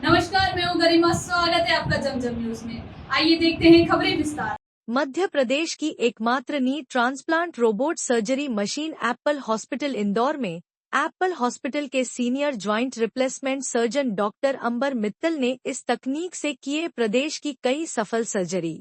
नमस्कार, मैं हूँ गरिमा। स्वागत है आपका जमजम न्यूज में। आइए देखते हैं खबरें विस्तार। मध्य प्रदेश की एकमात्र knee transplant robot surgery machine Apple hospital Indore में एप्पल हॉस्पिटल के senior joint replacement surgeon doctor Ambar Mittal ने इस तकनीक से किए प्रदेश की कई सफल सर्जरी।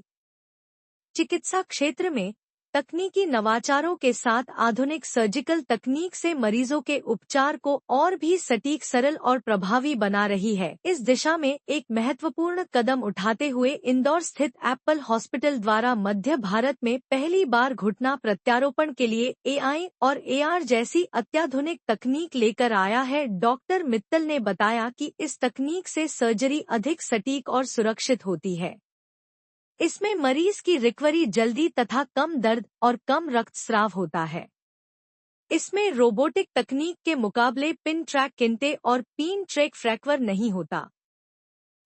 चिकित्सा क्षेत्र में तकनीकी नवाचारों के साथ आधुनिक सर्जिकल तकनीक से मरीजों के उपचार को और भी सटीक, सरल और प्रभावी बना रही है। इस दिशा में एक महत्वपूर्ण कदम उठाते हुए इंदौर स्थित एप्पल हॉस्पिटल द्वारा मध्य भारत में पहली बार घुटना प्रत्यारोपण के लिए AI और AR जैसी अत्याधुनिक तकनीक लेकर आया है। डॉक्टर मित्तल ने बताया कि इस तकनीक से सर्जरी अधिक सटीक और सुरक्षित होती है। इसमें मरीज की रिकवरी जल्दी तथा कम दर्द और कम रक्तस्राव होता है। इसमें रोबोटिक तकनीक के मुकाबले पिन ट्रैक किंटे और पिन ट्रैक फ्रैक्चर नहीं होता।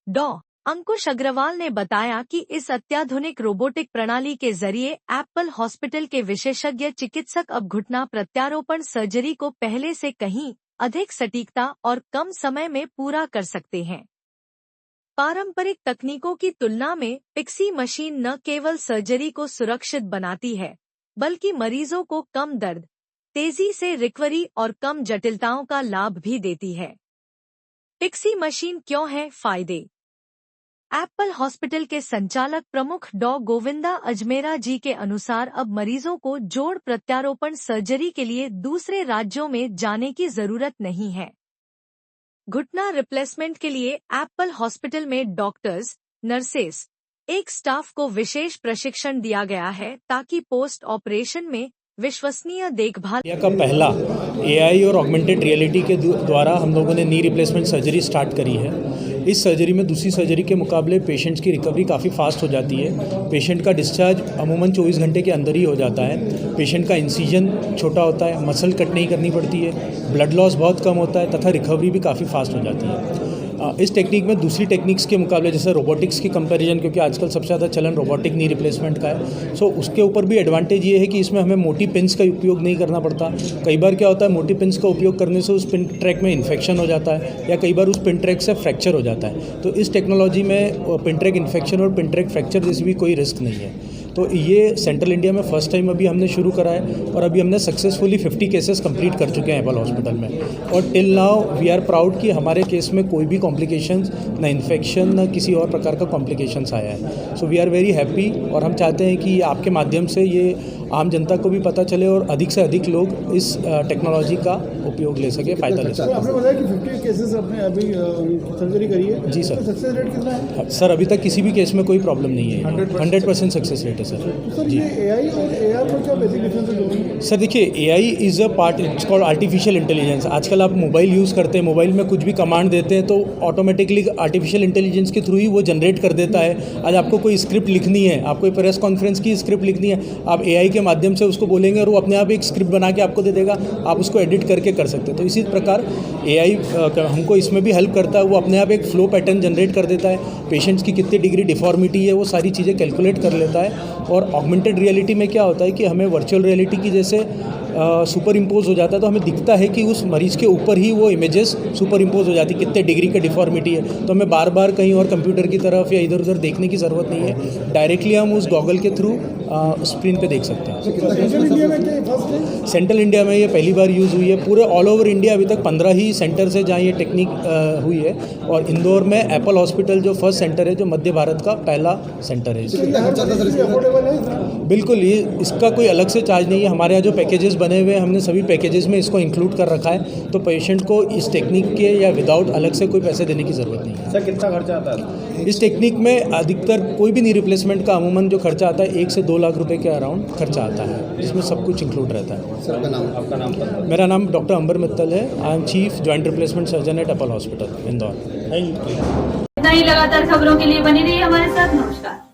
डॉ. अंकुश अग्रवाल ने बताया कि इस अत्याधुनिक रोबोटिक प्रणाली के जरिए एप्पल हॉस्पिटल के विशेषज्ञ चिकित्सक अब घुटना प्रत्यारोपण सर्जरी को पहले से कहीं अधिक सटीकता और कम समय में पूरा कर सकते हैं। पारंपरिक तकनीकों की तुलना में पिक्सी मशीन न केवल सर्जरी को सुरक्षित बनाती है, बल्कि मरीजों को कम दर्द, तेजी से रिकवरी और कम जटिलताओं का लाभ भी देती है। पिक्सी मशीन क्यों है फायदे? एप्पल हॉस्पिटल के संचालक प्रमुख डॉ. गोविंदा अजमेरा जी के अनुसार अब मरीजों को जोड़ प्रत्यारोपण सर्जरी के लिए दूसरे राज्यों में जाने की जरूरत नहीं है। घुटना रिप्लेसमेंट के लिए एप्पल हॉस्पिटल में डॉक्टर्स, नर्सेस, एक स्टाफ को विशेष प्रशिक्षण दिया गया है ताकि पोस्ट ऑपरेशन में विश्वसनीय देखभाल। इंडिया का पहला AI और ऑगमेंटेड रियलिटी के द्वारा हम लोगों ने नी रिप्लेसमेंट सर्जरी स्टार्ट करी है। इस सर्जरी में दूसरी सर्जरी के मुकाबले पेशेंट्स की रिकवरी काफ़ी फास्ट हो जाती है। पेशेंट का डिस्चार्ज अमूमन 24 घंटे के अंदर ही हो जाता है। पेशेंट का इंसिजन छोटा होता है, मसल कट नहीं करनी पड़ती है, ब्लड लॉस बहुत कम होता है तथा रिकवरी भी काफ़ी फास्ट हो जाती है। इस टेक्निक में दूसरी टेक्निक्स के मुकाबले जैसे रोबोटिक्स की कंपैरिजन, क्योंकि आजकल सबसे ज़्यादा चलन रोबोटिक नी रिप्लेसमेंट का है, सो उसके ऊपर भी एडवांटेज ये है कि इसमें हमें मोटी पिन्स का उपयोग नहीं करना पड़ता। कई बार क्या होता है, मोटी पिन्स का उपयोग करने से उस पिन ट्रैक में इन्फेक्शन हो जाता है या कई बार उस पिन ट्रैक से फ्रैक्चर हो जाता है। तो इस टेक्नोलॉजी में पिन ट्रैक इन्फेक्शन और पिन ट्रैक फ्रैक्चर जैसी भी कोई रिस्क नहीं है। तो ये सेंट्रल इंडिया में फर्स्ट टाइम अभी हमने शुरू करा है और अभी हमने सक्सेसफुली 50 केसेस कंप्लीट कर चुके हैं एप्पल हॉस्पिटल में। और till now we are proud कि हमारे केस में कोई भी कॉम्प्लिकेशंस, ना इन्फेक्शन, ना किसी और प्रकार का कॉम्प्लिकेशंस आया है। So we are very happy और हम चाहते हैं कि आपके माध्यम से ये आम जनता को भी पता चले और अधिक से अधिक लोग इस टेक्नोलॉजी का उपयोग ले सके, फ़ायदा ले सके। आपने बताया कि 50 केसेस आपने अभी सर्जरी करी है। जी सर। तो सक्सेस रेट कितना है? सर अभी तक किसी भी केस में कोई प्रॉब्लम नहीं है। 100% सक्सेस रेट है सर। तो सर ये AI और AR में क्या बेसिक डिफरेंस है? सर देखिए, AI is a part, it's called artificial intelligence. आजकल आप मोबाइल यूज़ करते हैं, मोबाइल में कुछ भी कमांड देते हैं तो ऑटोमेटिकली आर्टिफिशियल इंटेलिजेंस के थ्रू ही वो जनरेट कर देता है। आज आपको कोई स्क्रिप्ट लिखनी है, आपको प्रेस कॉन्फ्रेंस की स्क्रिप्ट लिखनी है, आप AI के माध्यम से उसको बोलेंगे और वो अपने आप एक स्क्रिप्ट बना के आपको दे देगा, आप उसको एडिट करके कर सकते हैं। तो इसी प्रकार AI हमको इसमें भी हेल्प करता है। वो अपने आप एक फ्लो पैटर्न जनरेट कर देता है, पेशेंट्स की कितनी डिग्री डिफॉर्मिटी है वो सारी चीज़ें कैलकुलेट कर लेता है। और ऑगमेंटेड रियलिटी में क्या होता है कि हमें वर्चुअल रियलिटी की जैसे सुपर इम्पोज हो जाता है, तो हमें दिखता है कि उस मरीज के ऊपर ही वो इमेजेस सुपर इम्पोज हो जाती है, कितने डिग्री का डिफॉर्मिटी है। तो हमें बार बार कहीं और कंप्यूटर की तरफ या इधर उधर देखने की ज़रूरत नहीं है, डायरेक्टली हम उस गॉगल के थ्रू स्क्रीन पे देख सकते हैं। सेंट्रल इंडिया में क्या फर्स्ट है? सेंट्रल इंडिया में ये पहली बार यूज़ हुई है। पूरे ऑल ओवर इंडिया अभी तक 15 ही सेंटर से जहाँ ये टेक्निक हुई है और इंदौर में एप्पल हॉस्पिटल जो फर्स्ट सेंटर है, जो मध्य भारत का पहला सेंटर है। अफोर्डेबल है? बिल्कुल, ये इसका कोई अलग से चार्ज नहीं है। हमारे यहाँ जो पैकेजेस बने हुए हैं, हमने सभी पैकेजेस में इसको इंक्लूड कर रखा है, तो पेशेंट को इस टेक्निक के या विदाउट अलग से कोई पैसे देने की ज़रूरत नहीं है। सर कितना खर्चा आता है इस टेक्निक में? अधिकतर कोई भी नी रिप्लेसमेंट का अमूमन जो खर्चा आता है 1 से 2 लाख रुपए के अराउंड खर्चा आता है, जिसमें सब कुछ इंक्लूड रहता है। सर आपका नाम? मेरा नाम डॉक्टर अंबर मित्तल है। I am chief joint replacement surgeon eight Apple hospital Indore. इतना ही लगातार खबरों के लिए बनी रहिए हमारे साथ। नमस्कार।